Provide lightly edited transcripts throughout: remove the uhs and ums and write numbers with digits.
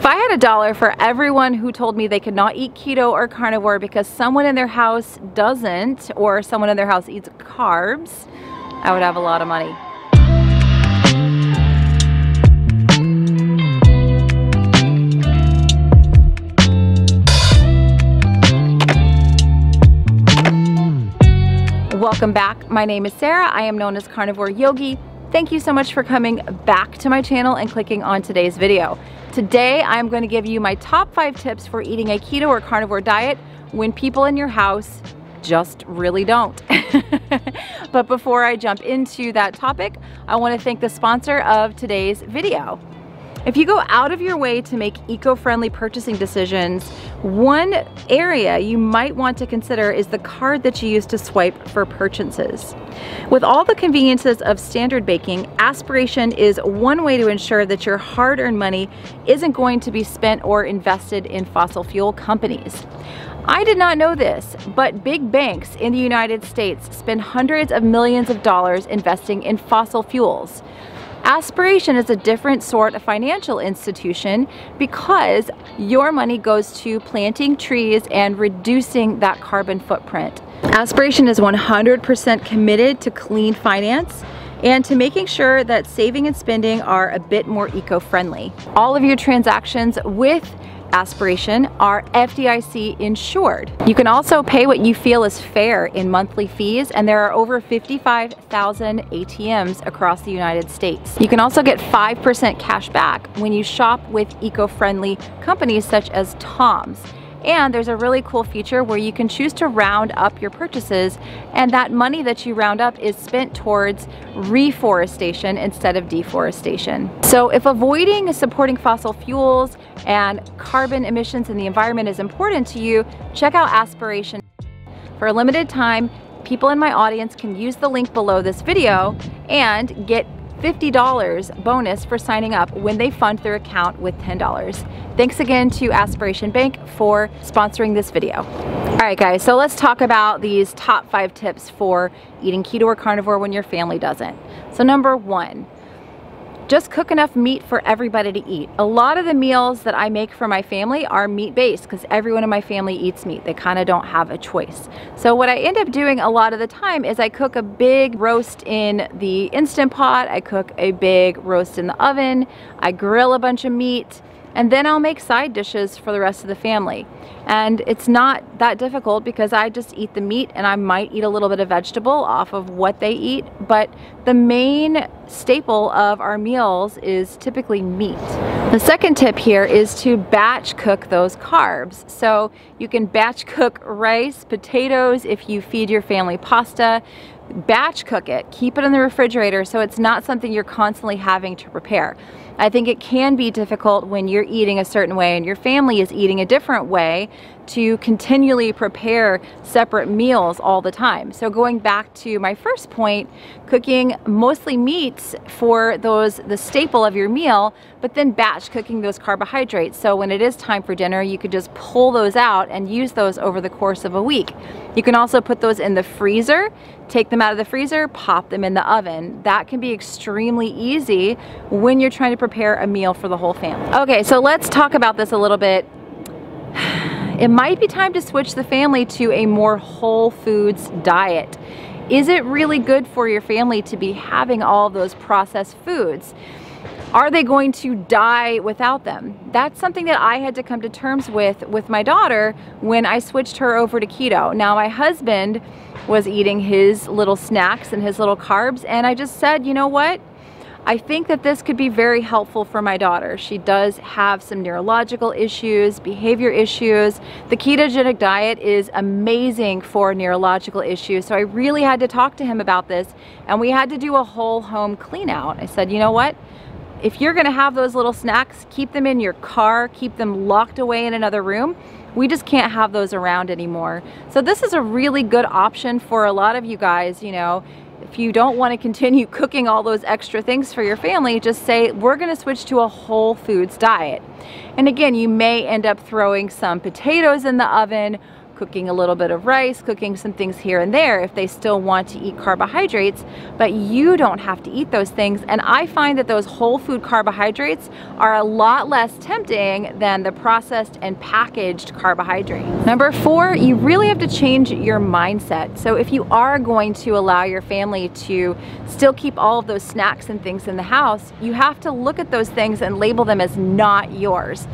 If I had a dollar for everyone who told me they could not eat keto or carnivore because someone in their house doesn't, or someone in their house eats carbs, I would have a lot of money. Welcome back. My name is Sarah. I am known as Carnivore Yogi. Thank you so much for coming back to my channel and clicking on today's video. Today, I'm going to give you my top 5 tips for eating a keto or carnivore diet when people in your house just really don't. But before I jump into that topic, I want to thank the sponsor of today's video. If you go out of your way to make eco-friendly purchasing decisions, one area you might want to consider is the card that you use to swipe for purchases. With all the conveniences of standard baking, aspiration is one way to ensure that your hard-earned money isn't going to be spent or invested in fossil fuel companies. I did not know this, but big banks in the United States spend hundreds of millions of dollars investing in fossil fuels. Aspiration is a different sort of financial institution because your money goes to planting trees and reducing that carbon footprint. Aspiration is 100% committed to clean finance and to making sure that saving and spending are a bit more eco-friendly. All of your transactions with Aspiration are FDIC insured. You can also pay what you feel is fair in monthly fees, and there are over 55,000 ATMs across the United States. You can also get 5% cash back when you shop with eco-friendly companies such as Tom's. And there's a really cool feature where you can choose to round up your purchases, and that money that you round up is spent towards reforestation instead of deforestation. So if avoiding supporting fossil fuels and carbon emissions in the environment is important to you, check out Aspiration. For a limited time, people in my audience can use the link below this video and get $50 bonus for signing up when they fund their account with $10. Thanks again to Aspiration Bank for sponsoring this video. All right guys, so let's talk about these top 5 tips for eating keto or carnivore when your family doesn't. So number 1, just cook enough meat for everybody to eat. A lot of the meals that I make for my family are meat-based because everyone in my family eats meat. They kind of don't have a choice. So what I end up doing a lot of the time is I cook a big roast in the Instant Pot, I cook a big roast in the oven, I grill a bunch of meat, and then I'll make side dishes for the rest of the family. And it's not that difficult because I just eat the meat and I might eat a little bit of vegetable off of what they eat, but the main staple of our meals is typically meat. The second tip here is to batch cook those carbs. So you can batch cook rice, potatoes if you feed your family pasta. Batch cook it, keep it in the refrigerator so it's not something you're constantly having to prepare. I think it can be difficult when you're eating a certain way and your family is eating a different way to continually prepare separate meals all the time. So going back to my first point, cooking mostly meats for the staple of your meal, but then batch cooking those carbohydrates. So when it is time for dinner, you could just pull those out and use those over the course of a week. You can also put those in the freezer, take them out of the freezer, pop them in the oven. That can be extremely easy when you're trying to prepare a meal for the whole family. Okay, so let's talk about this a little bit. It might be time to switch the family to a more whole foods diet. Is it really good for your family to be having all those processed foods? Are they going to die without them? That's something that I had to come to terms with my daughter when I switched her over to keto. Now my husband was eating his little snacks and his little carbs, and I just said, you know what? I think that this could be very helpful for my daughter. She does have some neurological issues, behavior issues. The ketogenic diet is amazing for neurological issues. So I really had to talk to him about this, and we had to do a whole home clean out. I said, you know what? If you're gonna have those little snacks, keep them in your car, keep them locked away in another room. We just can't have those around anymore. So this is a really good option for a lot of you guys, you know. If you don't want to continue cooking all those extra things for your family, just say, we're going to switch to a whole foods diet. And again, you may end up throwing some potatoes in the oven, cooking a little bit of rice, cooking some things here and there if they still want to eat carbohydrates, but you don't have to eat those things. And I find that those whole food carbohydrates are a lot less tempting than the processed and packaged carbohydrates. Number 4, you really have to change your mindset. So if you are going to allow your family to still keep all of those snacks and things in the house, you have to look at those things and label them as not yours.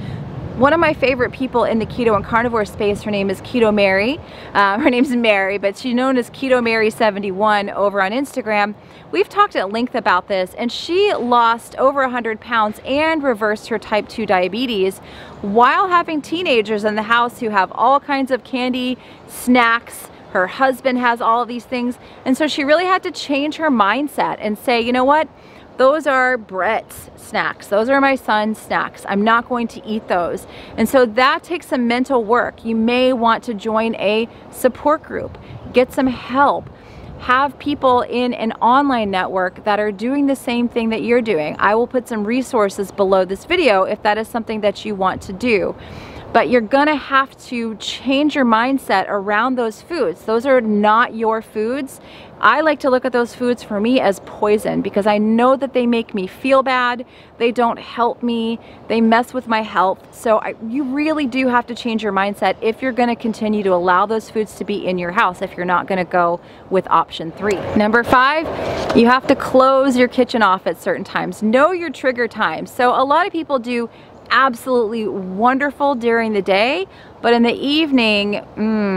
One of my favorite people in the keto and carnivore space, her name is Keto Mary. Her name's Mary, but she's known as Keto Mary 71 over on Instagram. We've talked at length about this, and she lost over 100 pounds and reversed her type 2 diabetes while having teenagers in the house who have all kinds of candy, snacks. Her husband has all of these things. And so she really had to change her mindset and say, you know what? Those are Brett's snacks. Those are my son's snacks. I'm not going to eat those. And so that takes some mental work. You may want to join a support group, get some help, have people in an online network that are doing the same thing that you're doing. I will put some resources below this video if that is something that you want to do. But you're gonna have to change your mindset around those foods. Those are not your foods. I like to look at those foods for me as poison because I know that they make me feel bad. They don't help me. They mess with my health. So you really do have to change your mindset if you're gonna continue to allow those foods to be in your house, if you're not gonna go with option 3. Number 5, you have to close your kitchen off at certain times. Know your trigger times. So a lot of people do absolutely wonderful during the day, but in the evening,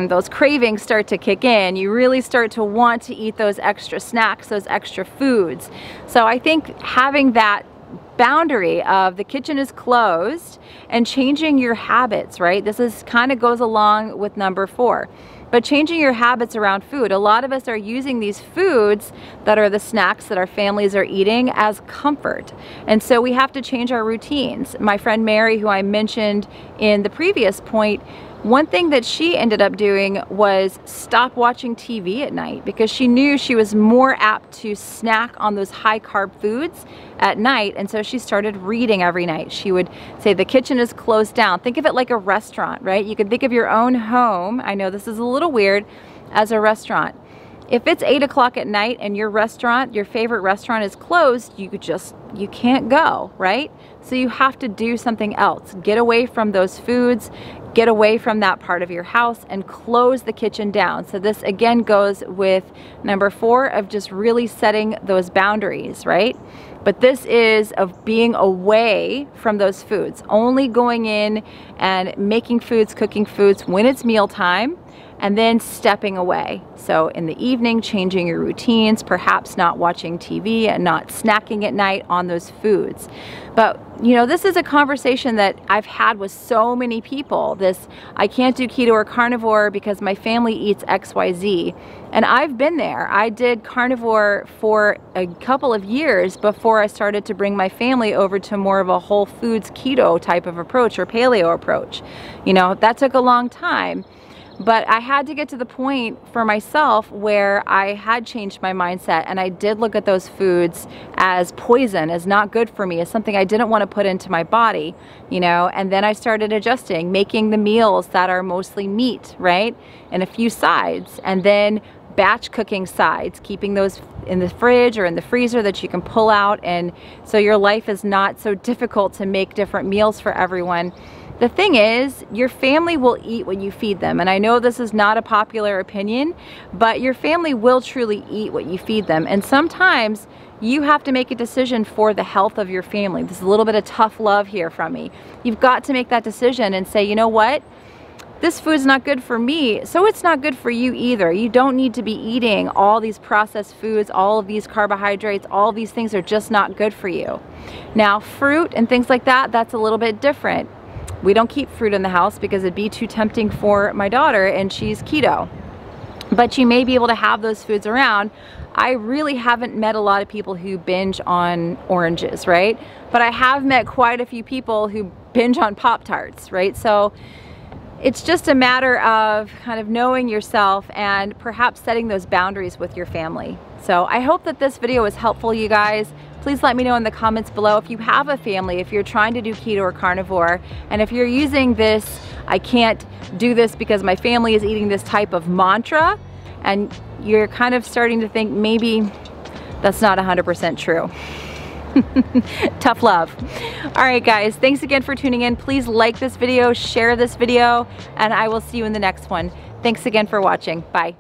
those cravings start to kick in. You really start to want to eat those extra snacks, those extra foods. So I think having that boundary of the kitchen is closed and changing your habits, right? This is kind of goes along with number 4. But changing your habits around food. A lot of us are using these foods that are the snacks that our families are eating as comfort. And so we have to change our routines. My friend Mary, who I mentioned in the previous point, one thing that she ended up doing was stop watching TV at night because she knew she was more apt to snack on those high carb foods at night. And so she started reading every night. She would say the kitchen is closed down. Think of it like a restaurant, right? You can think of your own home. I know this is a little weird, as a restaurant. If it's 8 o'clock at night and your restaurant, your favorite restaurant is closed, you can't go, right? So you have to do something else. Get away from those foods, get away from that part of your house and close the kitchen down. So this again goes with number 4 of just really setting those boundaries, right? But this is of being away from those foods, only going in and making foods, cooking foods when it's mealtime, and then stepping away. So in the evening, changing your routines, perhaps not watching TV and not snacking at night on those foods. But you know, this is a conversation that I've had with so many people. This, I can't do keto or carnivore because my family eats XYZ. And I've been there. I did carnivore for a couple of years before I started to bring my family over to more of a whole foods keto type of approach or paleo approach. You know, that took a long time. But I had to get to the point for myself where I had changed my mindset and I did look at those foods as poison, as not good for me, as something I didn't want to put into my body, you know, and then I started adjusting, making the meals that are mostly meat, right, and a few sides, and then batch cooking sides, keeping those in the fridge or in the freezer that you can pull out, and so your life is not so difficult to make different meals for everyone. The thing is, your family will eat what you feed them. And I know this is not a popular opinion, but your family will truly eat what you feed them. And sometimes you have to make a decision for the health of your family. There's a little bit of tough love here from me. You've got to make that decision and say, you know what? This food's not good for me, so it's not good for you either. You don't need to be eating all these processed foods, all of these carbohydrates, all of these things are just not good for you. Now, fruit and things like that, that's a little bit different. We don't keep fruit in the house because it'd be too tempting for my daughter and she's keto. But you may be able to have those foods around. I really haven't met a lot of people who binge on oranges, right? But I have met quite a few people who binge on Pop-Tarts, right? So it's just a matter of kind of knowing yourself and perhaps setting those boundaries with your family. So I hope that this video was helpful, you guys. Please let me know in the comments below if you have a family, if you're trying to do keto or carnivore, and if you're using this, I can't do this because my family is eating this type of mantra, and you're kind of starting to think maybe that's not 100% true. Tough love. All right, guys, thanks again for tuning in. Please like this video, share this video, and I will see you in the next one. Thanks again for watching. Bye.